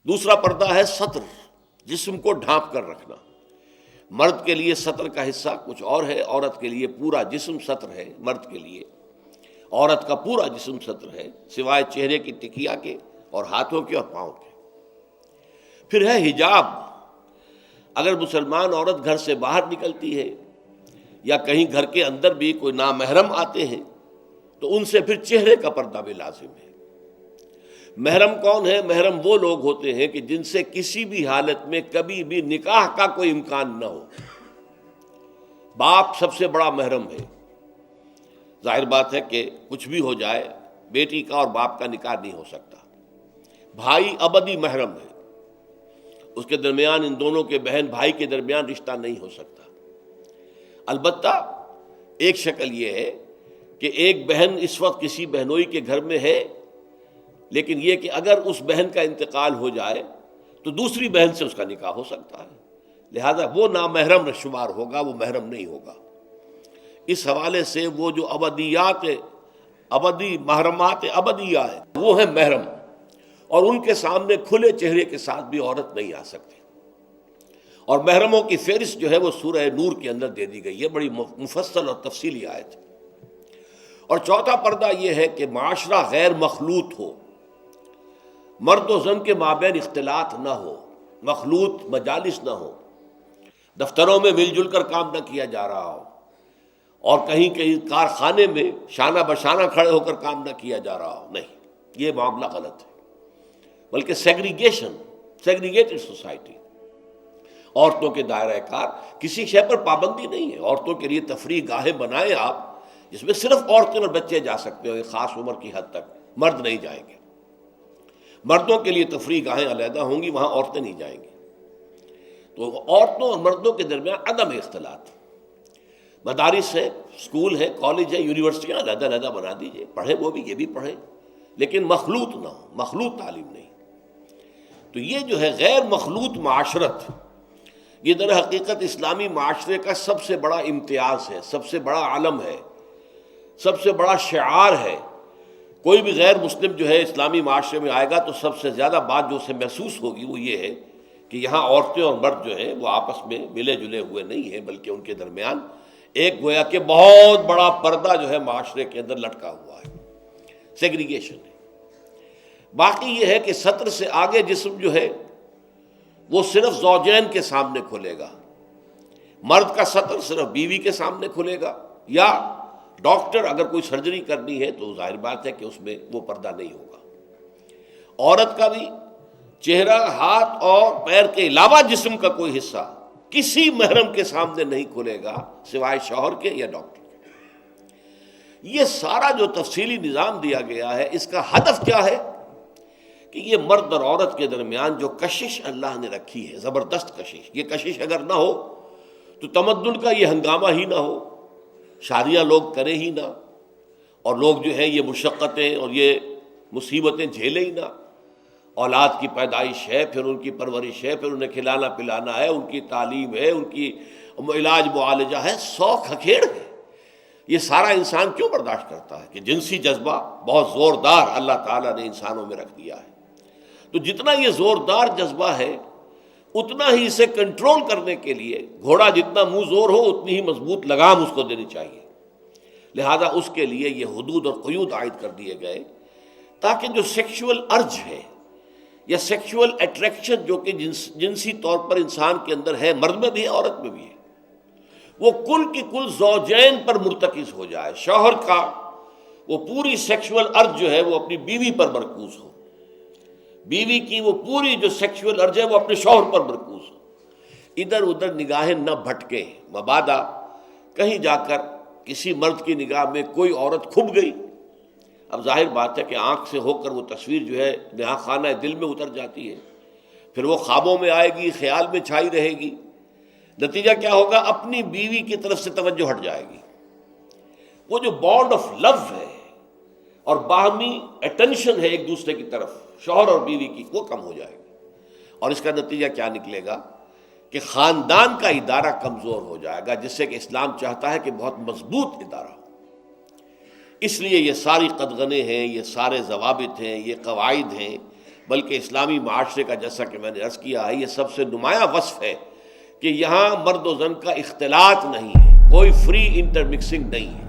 دوسرا پردہ ہے ستر، جسم کو ڈھانپ کر رکھنا۔ مرد کے لیے ستر کا حصہ کچھ اور ہے، عورت کے لیے پورا جسم ستر ہے۔ مرد کے لیے عورت کا پورا جسم ستر ہے، سوائے چہرے کی ٹکیا کے اور ہاتھوں کے اور پاؤں کے۔ پھر ہے حجاب، اگر مسلمان عورت گھر سے باہر نکلتی ہے یا کہیں گھر کے اندر بھی کوئی نامحرم آتے ہیں تو ان سے پھر چہرے کا پردہ بھی لازم ہے۔ محرم کون ہے؟ محرم وہ لوگ ہوتے ہیں کہ جن سے کسی بھی حالت میں کبھی بھی نکاح کا کوئی امکان نہ ہو۔ باپ سب سے بڑا محرم ہے، ظاہر بات ہے کہ کچھ بھی ہو جائے بیٹی کا اور باپ کا نکاح نہیں ہو سکتا۔ بھائی ابدی محرم ہے، اس کے درمیان، ان دونوں کے بہن بھائی کے درمیان رشتہ نہیں ہو سکتا۔ البتہ ایک شکل یہ ہے کہ ایک بہن اس وقت کسی بہنوئی کے گھر میں ہے، لیکن یہ کہ اگر اس بہن کا انتقال ہو جائے تو دوسری بہن سے اس کا نکاح ہو سکتا ہے، لہذا وہ نامحرم شمار ہوگا، وہ محرم نہیں ہوگا۔ اس حوالے سے وہ جو ابدی محرمات ابدیہ ہے وہ ہے محرم، اور ان کے سامنے کھلے چہرے کے ساتھ بھی عورت نہیں آ سکتی۔ اور محرموں کی فہرست جو ہے وہ سورہ نور کے اندر دے دی گئی ہے، بڑی مفصل اور تفصیلی آیت ہے۔ اور چوتھا پردہ یہ ہے کہ معاشرہ غیر مخلوط ہو، مرد و زن کے مابین اختلاط نہ ہو، مخلوط مجالس نہ ہو، دفتروں میں مل جل کر کام نہ کیا جا رہا ہو، اور کہیں کہیں کارخانے میں شانہ بشانہ کھڑے ہو کر کام نہ کیا جا رہا ہو، نہیں، یہ معاملہ غلط ہے۔ بلکہ سیگریگیٹڈ سوسائٹی، عورتوں کے دائرہ کار، کسی شے پر پابندی نہیں ہے۔ عورتوں کے لیے تفریح گاہیں بنائیں آپ، جس میں صرف عورتیں اور بچے جا سکتے ہو ایک خاص عمر کی حد تک، مرد نہیں جائیں گے۔ مردوں کے لیے تفریح گاہیں علیحدہ ہوں گی، وہاں عورتیں نہیں جائیں گی۔ تو عورتوں اور مردوں کے درمیان عدم اختلاط، مدارس ہے، اسکول ہے، کالج ہے، یونیورسٹیاں علیحدہ علیحدہ بنا دیجیے، پڑھیں وہ بھی، یہ بھی پڑھیں، لیکن مخلوط نہ ہو، مخلوط تعلیم نہیں۔ تو یہ جو ہے غیر مخلوط معاشرت، یہ در حقیقت اسلامی معاشرے کا سب سے بڑا امتیاز ہے، سب سے بڑا علم ہے، سب سے بڑا شعار ہے۔ کوئی بھی غیر مسلم جو ہے اسلامی معاشرے میں آئے گا تو سب سے زیادہ بات جو اسے محسوس ہوگی وہ یہ ہے کہ یہاں عورتیں اور مرد جو ہیں وہ آپس میں ملے جلے ہوئے نہیں ہیں، بلکہ ان کے درمیان ایک گویا کہ بہت بڑا پردہ جو ہے معاشرے کے اندر لٹکا ہوا ہے، سیگریگیشن ہے۔ باقی یہ ہے کہ ستر سے آگے جسم جو ہے وہ صرف زوجین کے سامنے کھلے گا، مرد کا ستر صرف بیوی کے سامنے کھلے گا، یا ڈاکٹر اگر کوئی سرجری کرنی ہے تو ظاہر بات ہے کہ اس میں وہ پردہ نہیں ہوگا۔ عورت کا بھی چہرہ، ہاتھ اور پیر کے علاوہ جسم کا کوئی حصہ کسی محرم کے سامنے نہیں کھلے گا سوائے شوہر کے یا ڈاکٹر کے۔ یہ سارا جو تفصیلی نظام دیا گیا ہے، اس کا ہدف کیا ہے کہ یہ مرد اور عورت کے درمیان جو کشش اللہ نے رکھی ہے، زبردست کشش، یہ کشش اگر نہ ہو تو تمدن کا یہ ہنگامہ ہی نہ ہو، شادیاں لوگ کریں ہی نہ، اور لوگ جو ہیں یہ مشقتیں اور یہ مصیبتیں جھیلیں ہی نہ۔ اولاد کی پیدائش ہے، پھر ان کی پرورش ہے، پھر انہیں کھلانا پلانا ہے، ان کی تعلیم ہے، ان کی علاج معالجہ ہے، 100 کھکھیڑ ہے۔ یہ سارا انسان کیوں برداشت کرتا ہے کہ جنسی جذبہ بہت زوردار اللہ تعالیٰ نے انسانوں میں رکھ دیا ہے۔ تو جتنا یہ زوردار جذبہ ہے اتنا ہی اسے کنٹرول کرنے کے لیے گھوڑا جتنا منہ زور ہو اتنی ہی مضبوط لگام اس کو دینی چاہیے۔ لہذا اس کے لیے یہ حدود اور قیود عائد کر دیے گئے تاکہ جو سیکشول ارج ہے یا سیکشول اٹریکشن جو کہ جنسی طور پر انسان کے اندر ہے، مرد میں بھی ہے عورت میں بھی ہے، وہ کل کی کل زوجین پر مرتکز ہو جائے، شوہر کا وہ پوری سیکشول ارج جو ہے وہ اپنی بیوی پر مرکوز ہو، بیوی کی وہ پوری جو سیکشول ارج ہے وہ اپنے شوہر پر مرکوز ہو، ادھر ادھر نگاہیں نہ بھٹکیں۔ مبادا کہیں جا کر کسی مرد کی نگاہ میں کوئی عورت کھب گئی، اب ظاہر بات ہے کہ آنکھ سے ہو کر وہ تصویر جو ہے نہا خانہ دل میں اتر جاتی ہے، پھر وہ خوابوں میں آئے گی، خیال میں چھائی رہے گی، نتیجہ کیا ہوگا؟ اپنی بیوی کی طرف سے توجہ ہٹ جائے گی، وہ جو بانڈ آف لو ہے اور باہمی اٹینشن ہے ایک دوسرے کی طرف شوہر اور بیوی کی، وہ کم ہو جائے گی، اور اس کا نتیجہ کیا نکلے گا کہ خاندان کا ادارہ کمزور ہو جائے گا، جس سے کہ اسلام چاہتا ہے کہ بہت مضبوط ادارہ ہو۔ اس لیے یہ ساری قدغنیں ہیں، یہ سارے ضوابط ہیں، یہ قواعد ہیں بلکہ اسلامی معاشرے کا جیسا کہ میں نے عرض کیا ہے یہ سب سے نمایاں وصف ہے کہ یہاں مرد و زن کا اختلاط نہیں ہے، کوئی فری انٹر مکسنگ نہیں ہے۔